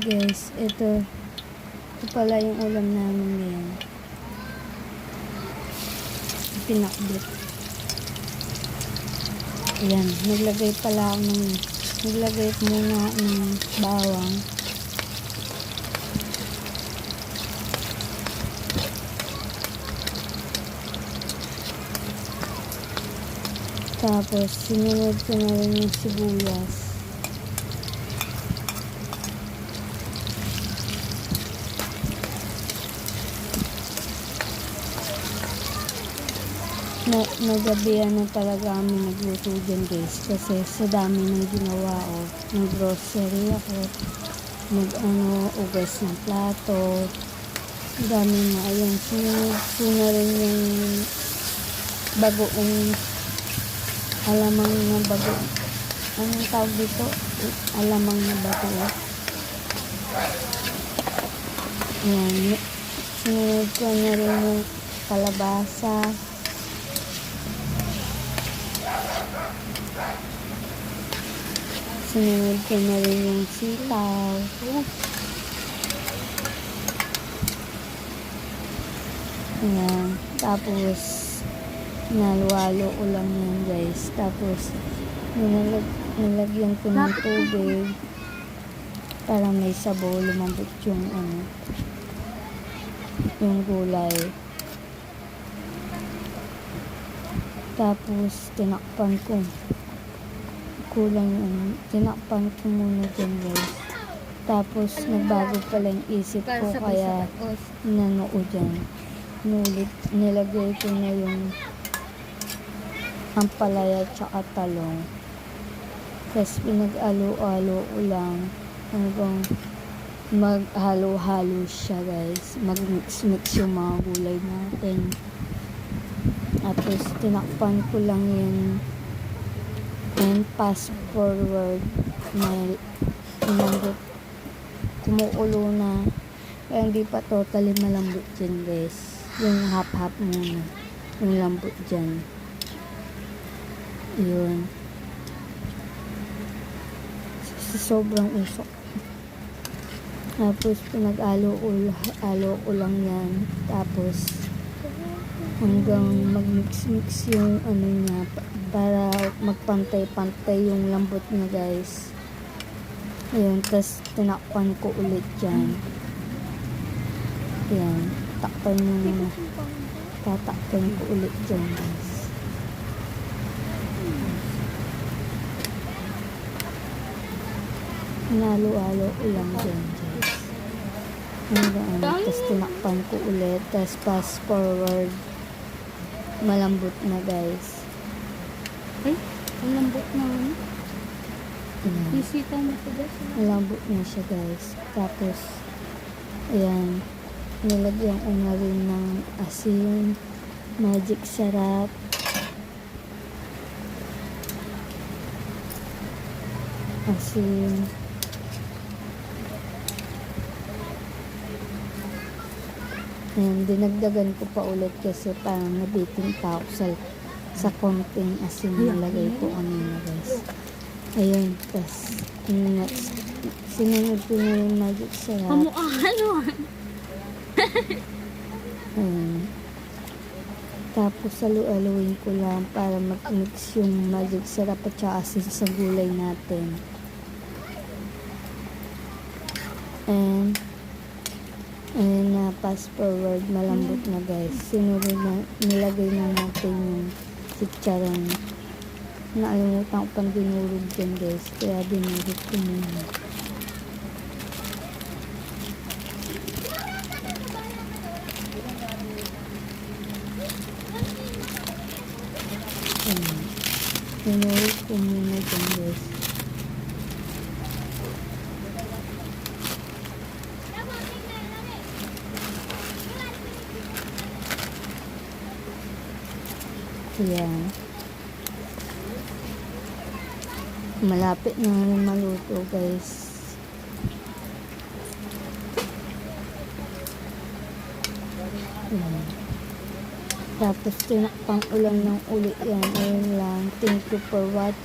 guys, ito pala yung ulam namin ngayon. Pinakbit. Ayan, naglagay muna ng bawang. Tapos, sinunod ko na rin yung sibuyas. Nagabihan na talaga kami nagluto dyan guys, kasi sa dami ng ginawa ko. Nag-grocery ako, ugas ng plato, dami na. Ayun, suna rin yung bagoong alamang na bago. Anong tawag dito? Alamang na bago. Ayan, sinunod ko na rin yung kalabasa. Sinunod ko na rin yung sitaw. Ayan. Tapos, nalwalo ko lang yan guys. Tapos, nilagyan ko ng tubig para may sabaw, lumambot yung gulay. Tapos, tinakpan ko. Tinakpan ko muna dyan guys. Tapos nagbago pala yung isip ko, kaya nanoo dyan. Nilagay ko na yung ampalaya tsaka talong. Tapos pinag-alo-alo ko lang hanggang maghalo-halo siya guys. Mag-mix-mix yung mga gulay natin. Tapos tinakpan ko lang yung and fast forward na malambot, kumukulo na, kaya hindi pa totally malambot dyan guys, yung half muna yung lambot dyan. Yun, sobrang usok. Tapos pinag-alo ko lang yan, tapos hanggang mag-mix-mix yung niya, para magpantay-pantay yung lambot niya guys. Ayun, tapos tinakpan ko ulit dyan. Ayan, tatakpan ko ulit dyan guys. Nalo-alo ko lang dyan guys. Hanggang, tapos tinakpan ko ulit, tapos fast forward, malambot na guys. Ay, ang lambot na ano? Isita mo ito guys. Malambot na siya guys. Tapos, ayan, nilagyan ko na rin ng asin, magic sarap. Asin. Ayan, dinagdagan ko pa ulit kasi parang nabitin pa ako sa konting asin na nilagay ko kanina guys. Ayun, tas sinunod ko na yung magic sarap. Ayun. Tapos salu-aluin ko lang para mag-mix yung magic sarap at saka asin sa gulay natin. And na fast forward, malambot na guys. Nilagay na natin yung chicharon. Nakalimutan ko pang dinurog dyan guys, kaya dinurog ko muna. Dinurog ko muna dyan guys. Ayan. Malapit na rin maluto guys. Ayan. Tapos tinakpang ulam ng ulit yan. Ayun lang. Thank you for watching.